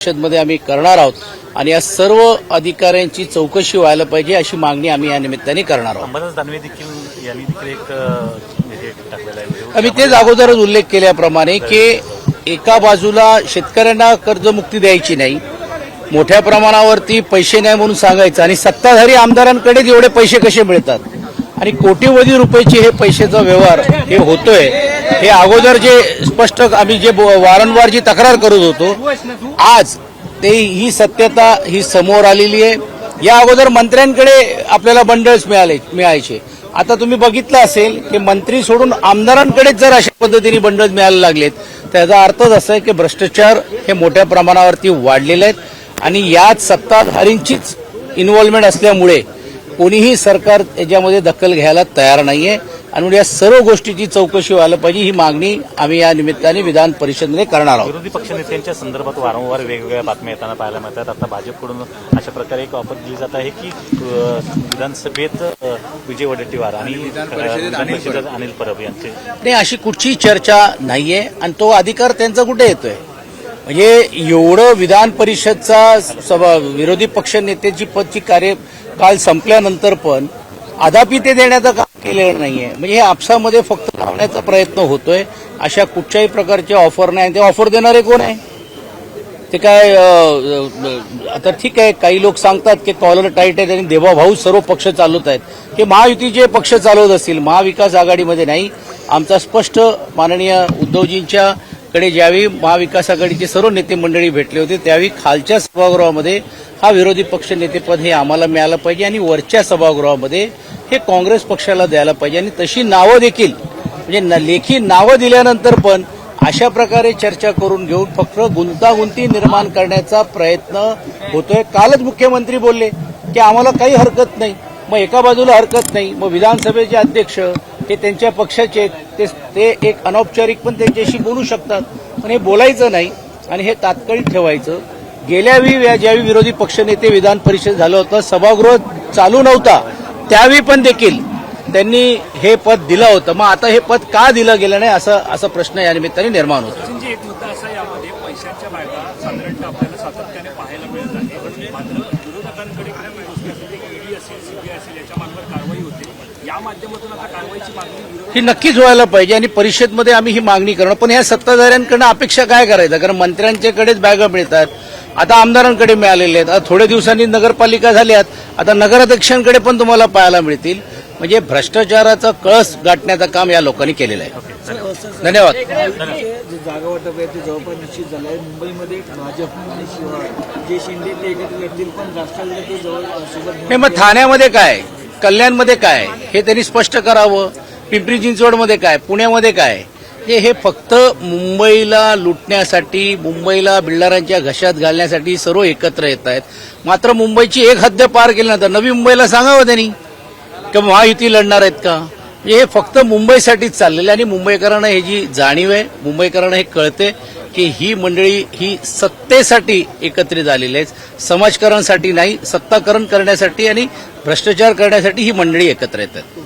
परिषदमध्ये आम्ही करणार आहोत आणि या सर्व अधिकाऱ्यांची चौकशी व्हायला पाहिजे अशी मागणी आम्ही या निमित्ताने करणार आहोत। अंबादास दानवे देखील यांनी देखील एक हे टाकलेला आहे। आम्ही तेच अगोदरच उल्लेख केल्याप्रमाणे की एका बाजूला शेतकऱ्यांना कर्जमुक्ती द्यायची नाही, मोठ्या प्रमाणावरती पैसे नाही म्हणून सांगायचं आणि सत्ताधारी आमदारांकडेच एवढे पैसे कसे मिळतात आणि कोटीवधी रुपयाचे हे पैशाचा व्यवहार हे होतोय हे अगोदर जे स्पष्ट आम्ही जे वारंवार जी तक्रार करत होतो आज ते ही सत्यता ही समोर आलेली आहे। या अगोदर मंत्र्यांकडे आपल्याला बंडल्स मिळायचे, आता तुम्ही बघितलं असेल की मंत्री सोडून आमदारांकडेच जर अशा पद्धतीने बंडल्स मिळायला लागलेत त्याचा अर्थच असा आहे की भ्रष्टाचार हे मोठ्या प्रमाणावरती वाढलेले आहेत आणि यात सत्ताधारींचीच इन्व्हॉल्वमेंट असल्यामुळे कोणीही सरकार याच्यामध्ये दखल घ्यायला तयार नाहीये आणि या सर्व गोष्टीची चौकशी व्हायला पाहिजे ही मागणी आम्ही या निमित्ताने विधान परिषदेने करणार आहोत। विरोधी पक्षनेत्यांच्या संदर्भात वारंवार वेगवेगळ्या बातम्या येताना पाहायला मिळतात। आता भाजपकडून अशा प्रकारे एक ऑफर दिली जात आहे की विधानसभेत विजय वडेट्टीवार आणि विधान परिषदेत अनिल परब यांचे नाही, अशी कुठची चर्चा नाहीये आणि तो अधिकार त्यांचा कुठे येतोय। म्हणजे एवढं विधान परिषदचा विरोधी पक्ष नेत्याची पदची कार्यकाल संपल्यानंतर पण अद्यापि ते देण्याचं काम केलेलं नाहीये। म्हणजे हे आपसामध्ये फक्त लावण्याचा प्रयत्न होतोय, अशा कुठच्याही प्रकारचे ऑफर नाही। ते ऑफर देणारे कोण आहे ते काय आता ठीक आहे, काही लोक सांगतात की कॉलर टाईट आहे आणि देवाभाऊ सर्व पक्ष चालवत आहेत, हे महायुतीचे पक्ष चालवत असतील, महाविकास आघाडीमध्ये नाही। आमचा स्पष्ट माननीय उद्धवजींच्या कडे ज्यावेळी महाविकास आघाडीचे सर्व नेते मंडळी भेटले होते त्यावेळी खालच्या सभागृहामध्ये हा विरोधी पक्ष नेतेपद हे आम्हाला मिळालं पाहिजे आणि वरच्या सभागृहामध्ये हे काँग्रेस पक्षाला द्यायला पाहिजे आणि तशी नावं देखील म्हणजे लेखी नावं दिल्यानंतर पण अशा प्रकारे चर्चा करून घेऊन फक्त गुंतागुंती निर्माण करण्याचा प्रयत्न होतोय। कालच मुख्यमंत्री बोलले की आम्हाला काही हरकत नाही, मग एका बाजूला हरकत नाही, मग विधानसभेचे अध्यक्ष हे त्यांच्या पक्षाचे ते एक अनौपचारिक पण त्यांच्याशी बोलू शकतात, पण हे बोलायचं नाही आणि हे तात्कालिक ठेवायचं। गेल्यावेळी ज्यावेळी विरोधी पक्षनेते विधान परिषद झालं होतं, सभागृह चालू नव्हता त्यावेळी पण देखील त्यांनी हे पद दिलं होतं, मग आता हे पद का दिलं गेलं नाही असा प्रश्न या निमित्ताने निर्माण होतो। एक मुद्दा असा यामध्ये पैशांच्या बागा साधारणतः आपल्याला सातत्याने पाहायला मिळत आहे, मात्र विरोधकांकडे ईडी असेल सीबीआय असेल याच्यामार्फत कारवाई होते, या माध्यमातून आता कारवाईची मागणी ही नक्कीच व्हायला पाहिजे आणि परिषदमध्ये आम्ही ही मागणी करणार। पण या सत्ताधाऱ्यांकडनं अपेक्षा काय करायचं, कारण मंत्र्यांच्याकडेच बॅगा मिळतात, आता आमदारांकडे मिळालेले आहेत, आता थोड्या दिवसांनी नगरपालिका झाल्यात, आता नगराध्यक्षांकडे पण तुम्हाला पाहायला मिळतील। म्हणजे भ्रष्टाचाराचा कळस गाठण्याचं काम या लोकांनी केलेलं आहे। धन्यवाद। जागा वाटप आहे ते जवळपास निश्चित झालं आहे। मुंबईमध्ये भाजप आणि जे शिंदे ते एकत्र येतील, पण राष्ट्रवादी जवळ सोबत नाही, मग ठाण्यामध्ये काय, कल्याणमध्ये काय हे त्यांनी स्पष्ट करावं, पिंपरी चिंचवडमध्ये काय, पुण्यामध्ये काय, हे फक्त मुंबईला लुटण्यासाठी, मुंबईला बिल्डरांच्या घशात घालण्यासाठी सर्व एकत्र येत आहेत। मात्र मुंबईची एक हद्द पार केल्यानंतर नवी मुंबईला सांगावं त्यांनी की महायुती लढणार आहेत का। हे फक्त मुंबईसाठीच चाललेलं आणि मुंबईकरांना हे जी जाणीव आहे, मुंबईकरांना हे कळते की ही मंडळी ही सत्तेसाठी एकत्रित झालेली आहेत, समाजकारांसाठी नाही, सत्ताकरण करण्यासाठी आणि भ्रष्टाचार करण्यासाठी ही मंडळी एकत्र येतात।